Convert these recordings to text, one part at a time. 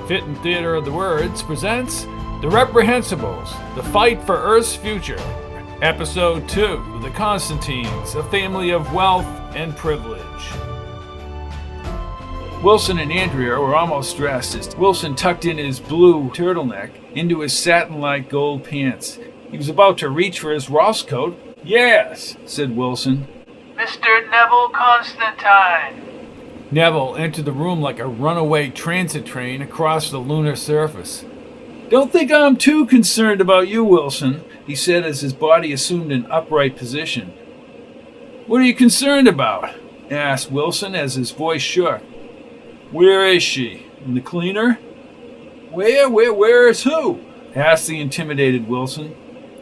Fitton Theater of the Words presents The Reprehensibles, The Fight for Earth's Future. Episode 2, The Constantines, a family of wealth and privilege. Wilson and Andrea were almost dressed as Wilson tucked in his blue turtleneck into his satin-like gold pants. He was about to reach for his Ross coat. "Yes," said Wilson. "Mr. Neville Constantine." Neville entered the room like a runaway transit train across the lunar surface. "Don't think I'm too concerned about you, Wilson," he said as his body assumed an upright position. "What are you concerned about?" asked Wilson as his voice shook. "Where is she? In the cleaner?" Where is who?" asked the intimidated Wilson.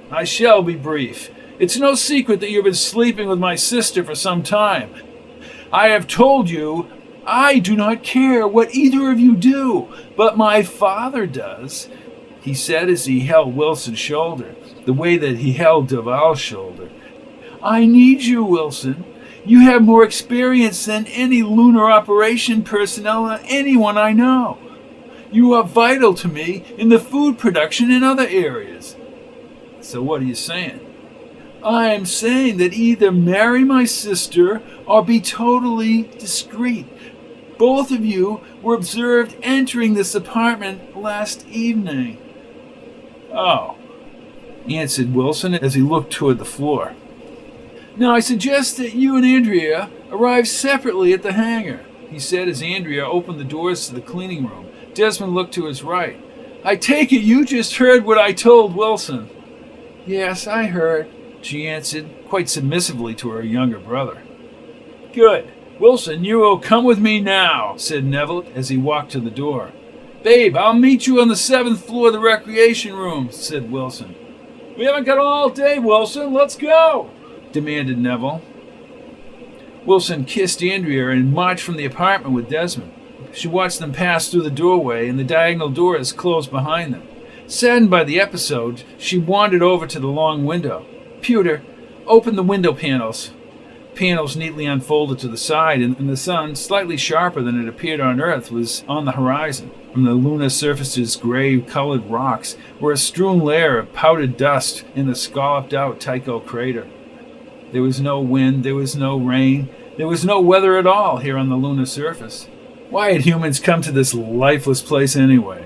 "I shall be brief. It's no secret that you've been sleeping with my sister for some time. I have told you I do not care what either of you do, but my father does," he said as he held Wilson's shoulder, the way that he held Duval's shoulder. "I need you, Wilson. You have more experience than any lunar operation personnel or anyone I know. You are vital to me in the food production in other areas." "So what are you saying?" "I am saying that either marry my sister or be totally discreet. Both of you were observed entering this apartment last evening." "Oh," answered Wilson as he looked toward the floor. "Now I suggest that you and Andrea arrive separately at the hangar," he said as Andrea opened the doors to the cleaning room. Desmond looked to his right. "I take it you just heard what I told Wilson." "Yes, I heard," she answered, quite submissively to her younger brother. "Good. Wilson, you will come with me now," said Neville as he walked to the door. "Babe, I'll meet you on the 7th floor of the recreation room," said Wilson. "We haven't got all day, Wilson. Let's go," demanded Neville. Wilson kissed Andrea and marched from the apartment with Desmond. She watched them pass through the doorway and the diagonal doors closed behind them. Saddened by the episode, she wandered over to the long window. "Pewter, open the window panels." Panels neatly unfolded to the side, and the sun, slightly sharper than it appeared on Earth, was on the horizon. From the lunar surface's gray-colored rocks were a strewn layer of powdered dust in the scalloped-out Tycho crater. There was no wind, there was no rain, there was no weather at all here on the lunar surface. Why had humans come to this lifeless place anyway?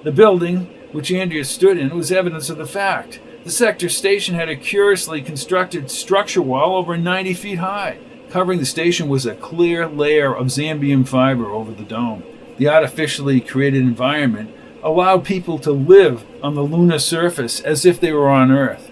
The building, which Andrea stood in, was evidence of the fact. The sector station had a curiously constructed structure wall over 90 feet high. Covering the station was a clear layer of zambium fiber over the dome. The artificially created environment allowed people to live on the lunar surface as if they were on Earth.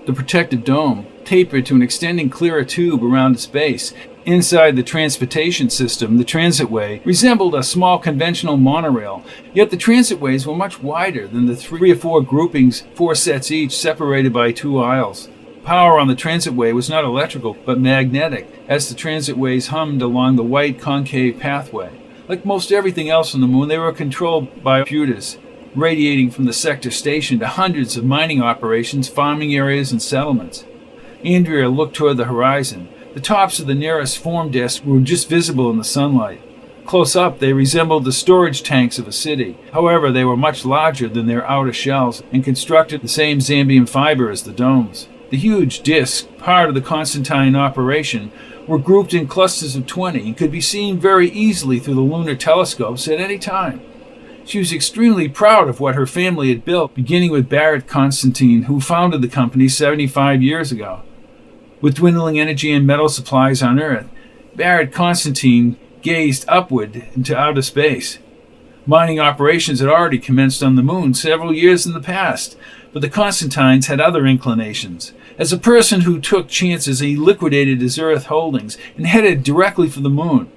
The protective dome tapered to an extending clear tube around its base. Inside the transportation system, the transitway resembled a small conventional monorail, yet the transitways were much wider than the 3 or 4 groupings, 4 sets each, separated by 2 aisles. Power on the transitway was not electrical, but magnetic, as the transitways hummed along the white concave pathway. Like most everything else on the moon, they were controlled by computers, radiating from the sector station to hundreds of mining operations, farming areas, and settlements. Andrea looked toward the horizon. The tops of the nearest form desks were just visible in the sunlight. Close up, they resembled the storage tanks of a city. However, they were much larger than their outer shells and constructed the same zambium fiber as the domes. The huge discs, part of the Constantine operation, were grouped in clusters of 20 and could be seen very easily through the lunar telescopes at any time. She was extremely proud of what her family had built, beginning with Barrett Constantine, who founded the company 75 years ago. With dwindling energy and metal supplies on Earth, Barrett Constantine gazed upward into outer space. Mining operations had already commenced on the moon several years in the past, but the Constantines had other inclinations. As a person who took chances, he liquidated his Earth holdings and headed directly for the moon.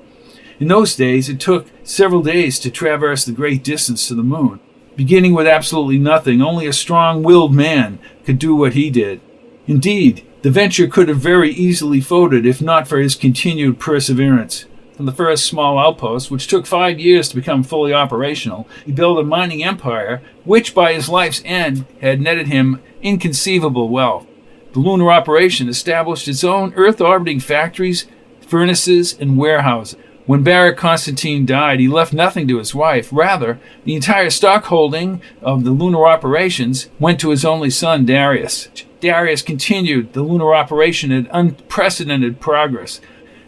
In those days, it took several days to traverse the great distance to the moon. Beginning with absolutely nothing, only a strong-willed man could do what he did. Indeed, the venture could have very easily folded if not for his continued perseverance. From the first small outpost, which took 5 years to become fully operational, he built a mining empire which by his life's end had netted him inconceivable wealth. The lunar operation established its own Earth-orbiting factories, furnaces, and warehouses. When Barrett Constantine died, he left nothing to his wife. Rather, the entire stock holding of the lunar operations went to his only son, Darius. Darius continued the lunar operation at unprecedented progress,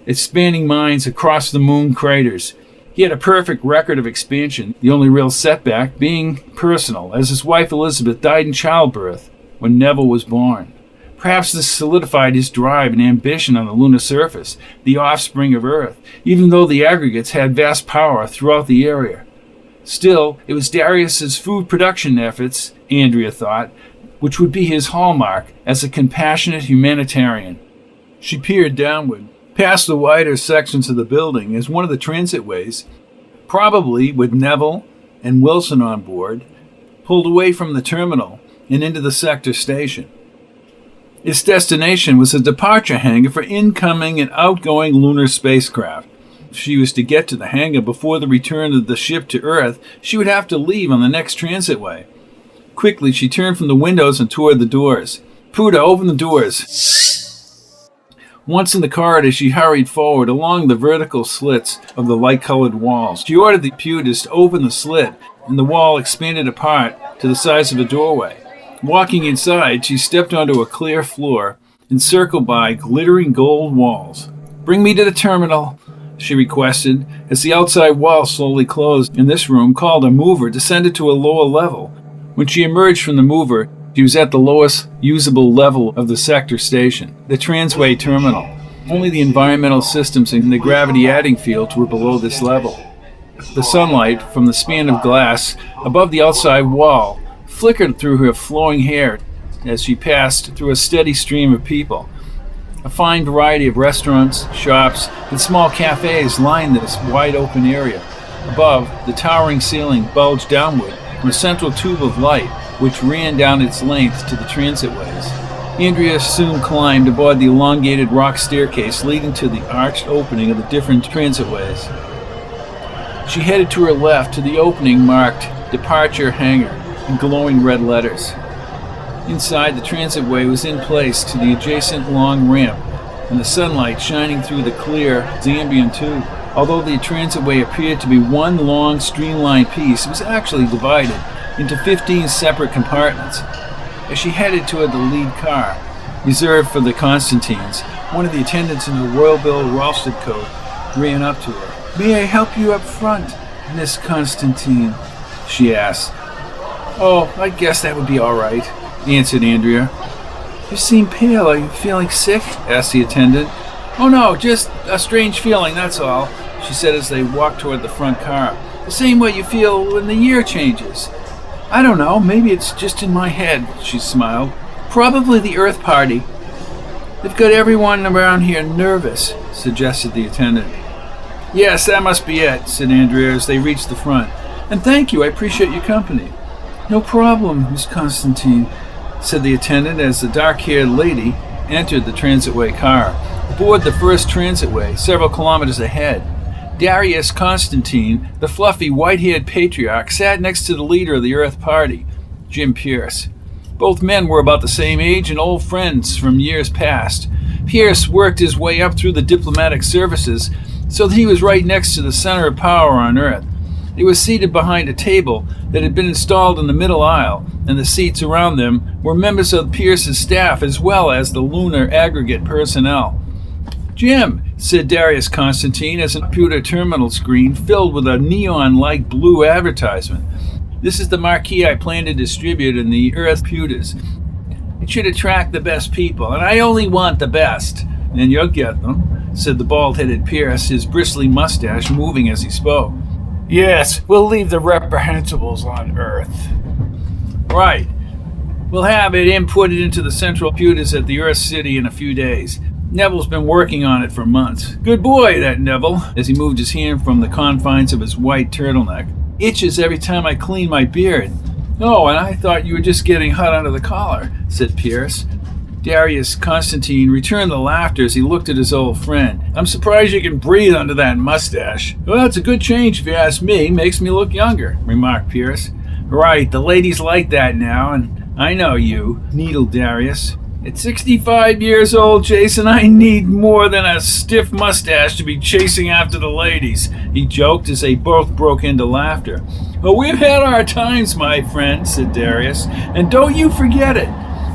expanding mines across the moon craters. He had a perfect record of expansion, the only real setback being personal, as his wife Elizabeth died in childbirth when Neville was born. Perhaps this solidified his drive and ambition on the lunar surface, the offspring of Earth, even though the aggregates had vast power throughout the area. Still, it was Darius's food production efforts, Andrea thought, which would be his hallmark as a compassionate humanitarian. She peered downward, past the wider sections of the building as one of the transitways, probably with Neville and Wilson on board, pulled away from the terminal and into the sector station. Its destination was a departure hangar for incoming and outgoing lunar spacecraft. If she was to get to the hangar before the return of the ship to Earth, she would have to leave on the next transitway. Quickly, she turned from the windows and toward the doors. Puda, open the doors. Once in the corridor, she hurried forward along the vertical slits of the light-colored walls. She ordered the pewters to open the slit, and the wall expanded apart to the size of a doorway. Walking inside, she stepped onto a clear floor, encircled by glittering gold walls. "Bring me to the terminal," she requested, as the outside wall slowly closed. In this room, called a mover, descended to a lower level. When she emerged from the mover, she was at the lowest usable level of the sector station, the transway terminal. Only the environmental systems and the gravity adding fields were below this level. The sunlight from the span of glass above the outside wall flickered through her flowing hair as she passed through a steady stream of people. A fine variety of restaurants, shops, and small cafes lined this wide-open area. Above, the towering ceiling bulged downward from a central tube of light which ran down its length to the transitways. Andrea soon climbed aboard the elongated rock staircase leading to the arched opening of the different transitways. She headed to her left to the opening marked Departure Hangar in glowing red letters. Inside, the transitway was in place to the adjacent long ramp, and the sunlight shining through the clear Zambian tube. Although the transitway appeared to be one long, streamlined piece, it was actually divided into 15 separate compartments. As she headed toward the lead car, reserved for the Constantines, one of the attendants in the Royal Bill Ralston coat ran up to her. "May I help you up front, Miss Constantine?" she asked. "Oh, I guess that would be all right," answered Andrea. "You seem pale. Are you feeling sick?" asked the attendant. "Oh no, just a strange feeling, that's all," she said as they walked toward the front car. "The same way you feel when the year changes." "I don't know, maybe it's just in my head," she smiled. "Probably the Earth Party. They've got everyone around here nervous," suggested the attendant. "Yes, that must be it," said Andrea as they reached the front. "And thank you, I appreciate your company." "No problem, Miss Constantine," said the attendant as the dark-haired lady entered the transitway car. Aboard the first transitway, several kilometers ahead, Darius Constantine, the fluffy, white-haired patriarch, sat next to the leader of the Earth Party, Jim Pierce. Both men were about the same age and old friends from years past. Pierce worked his way up through the diplomatic services so that he was right next to the center of power on Earth. He was seated behind a table that had been installed in the middle aisle, and the seats around them were members of Pierce's staff as well as the lunar aggregate personnel. "Jim," said Darius Constantine as a computer terminal screen filled with a neon-like blue advertisement. "This is the marquee I plan to distribute in the Earth pewters. It should attract the best people, and I only want the best." "And you'll get them," said the bald-headed Pierce, his bristly mustache moving as he spoke. "Yes, we'll leave the Reprehensibles on Earth." "Right. We'll have it inputted into the central pewters at the Earth City in a few days. Neville's been working on it for months. Good boy, that Neville," as he moved his hand from the confines of his white turtleneck. "Itches every time I clean my beard." "Oh, and I thought you were just getting hot under the collar," said Pierce. Darius Constantine returned the laughter as he looked at his old friend. "I'm surprised you can breathe under that mustache." "Well, it's a good change if you ask me. Makes me look younger," remarked Pierce. "Right, the ladies like that now, and I know you," needled Darius. At 65 years old, Jason, I need more than a stiff mustache to be chasing after the ladies, he joked as they both broke into laughter. Well, we've had our times, my friend, said Darius, and don't you forget it.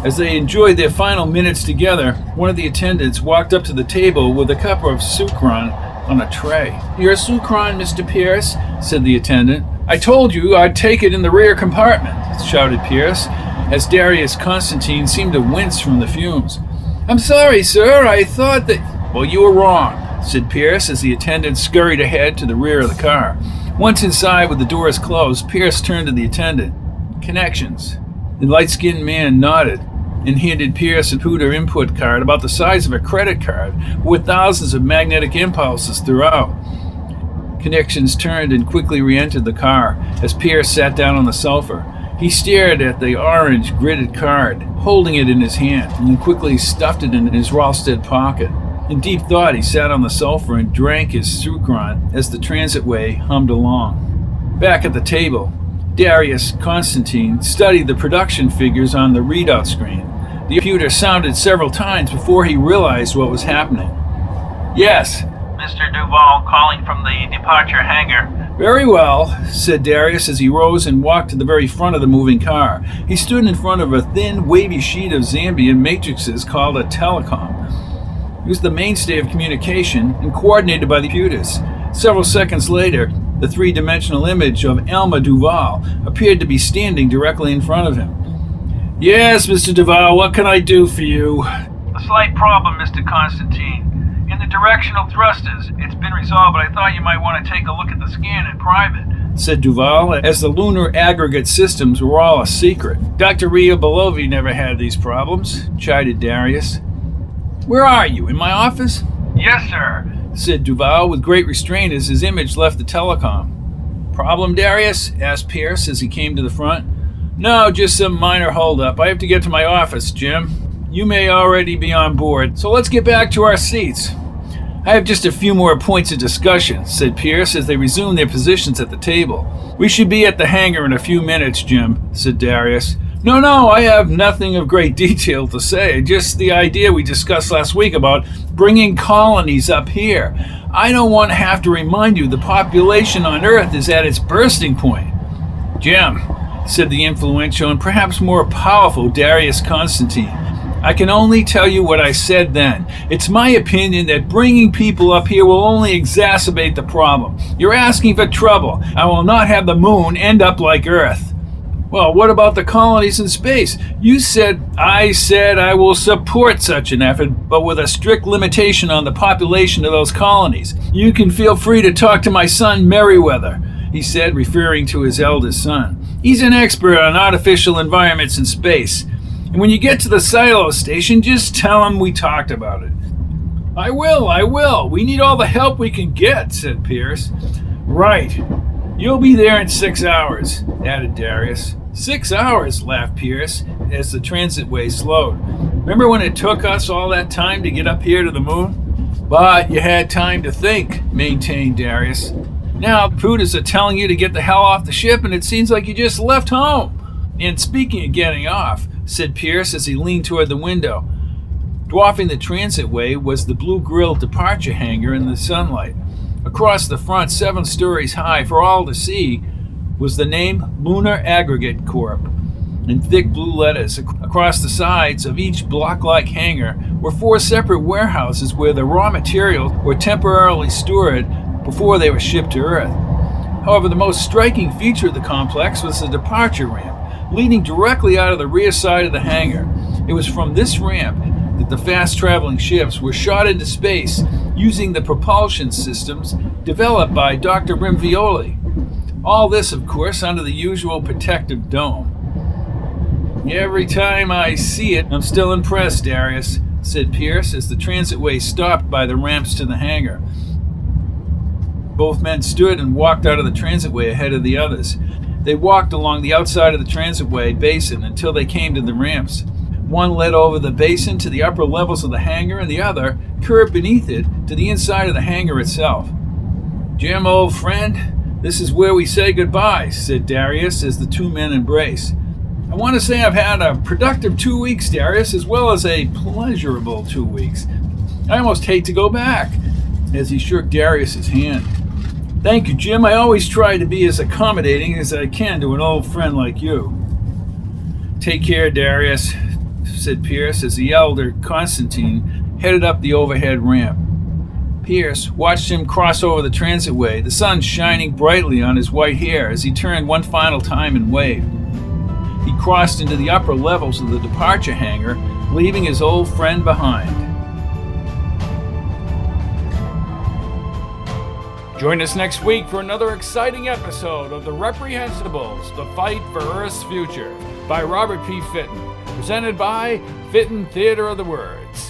As they enjoyed their final minutes together, one of the attendants walked up to the table with a cup of sucron on a tray. Your sucron, Mr. Pierce, said the attendant. I told you I'd take it in the rear compartment, shouted Pierce, as Darius Constantine seemed to wince from the fumes. I'm sorry, sir, I thought that... Well, you were wrong, said Pierce as the attendant scurried ahead to the rear of the car. Once inside with the doors closed, Pierce turned to the attendant. Connections. The light-skinned man nodded and handed Pierce a computer input card about the size of a credit card with thousands of magnetic impulses throughout. Connections turned and quickly re-entered the car as Pierce sat down on the sofa. He stared at the orange gridded card, holding it in his hand, and then quickly stuffed it in his Ralsted pocket. In deep thought, he sat on the sofa and drank his sucron as the transitway hummed along. Back at the table, Darius Constantine studied the production figures on the readout screen. The computer sounded several times before he realized what was happening. Yes. Mr. Duval calling from the departure hangar. Very well, said Darius as he rose and walked to the very front of the moving car. He stood in front of a thin, wavy sheet of Zambian matrices called a telecom. It was the mainstay of communication and coordinated by the computers. Several seconds later, the three-dimensional image of Alma Duval appeared to be standing directly in front of him. Yes, Mr. Duval, what can I do for you? A slight problem, Mr. Constantine. In the directional thrusters, it's been resolved, but I thought you might want to take a look at the scan in private, said Duval, as the lunar aggregate systems were all a secret. Dr. Ria Belovi never had these problems, chided Darius. Where are you, in my office? Yes, sir, said Duval with great restraint as his image left the telecom. Problem, Darius? Asked Pierce as he came to the front. No, just some minor holdup. I have to get to my office, Jim. You may already be on board, so let's get back to our seats. I have just a few more points of discussion, said Pierce as they resumed their positions at the table. We should be at the hangar in a few minutes, Jim, said Darius. No, I have nothing of great detail to say, just the idea we discussed last week about bringing colonies up here. I don't want to have to remind you the population on Earth is at its bursting point. Jim, said the influential and perhaps more powerful Darius Constantine, I can only tell you what I said then. It's my opinion that bringing people up here will only exacerbate the problem. You're asking for trouble. I will not have the moon end up like Earth. Well, what about the colonies in space? You said, I said I will support such an effort, but with a strict limitation on the population of those colonies. You can feel free to talk to my son Merriweather, he said, referring to his eldest son. He's an expert on artificial environments in space. And when you get to the silo station, just tell him we talked about it. I will. We need all the help we can get, said Pierce. Right. You'll be there in 6 hours, added Darius. 6 hours, laughed Pierce, as the transitway slowed. Remember when it took us all that time to get up here to the moon? But you had time to think, maintained Darius. Now, Pruders are telling you to get the hell off the ship, and it seems like you just left home. And speaking of getting off, said Pierce as he leaned toward the window. Dwarfing the transitway was the blue-grilled departure hangar in the sunlight. Across the front, 7 stories high for all to see, was the name Lunar Aggregate Corp. In thick blue letters across the sides of each block-like hangar were 4 separate warehouses where the raw materials were temporarily stored before they were shipped to Earth. However, the most striking feature of the complex was the departure ramp, leading directly out of the rear side of the hangar. It was from this ramp that the fast-traveling ships were shot into space using the propulsion systems developed by Dr. Rimvioli. All this, of course, under the usual protective dome. Every time I see it, I'm still impressed, Darius, said Pierce as the transitway stopped by the ramps to the hangar. Both men stood and walked out of the transitway ahead of the others. They walked along the outside of the transitway basin until they came to the ramps. One led over the basin to the upper levels of the hangar, and the other curved beneath it to the inside of the hangar itself. Jim, old friend, this is where we say goodbye, said Darius as the 2 men embraced. I want to say I've had a productive 2 weeks, Darius, as well as a pleasurable 2 weeks. I almost hate to go back, as he shook Darius's hand. Thank you, Jim. I always try to be as accommodating as I can to an old friend like you. Take care, Darius, said Pierce as the elder Constantine headed up the overhead ramp. Pierce watched him cross over the transitway, the sun shining brightly on his white hair as he turned one final time and waved. He crossed into the upper levels of the departure hangar, leaving his old friend behind. Join us next week for another exciting episode of the Reprehensibles, The Fight for Earth's Future, by Robert P. Fitton, presented by Fitton Theater of the Words.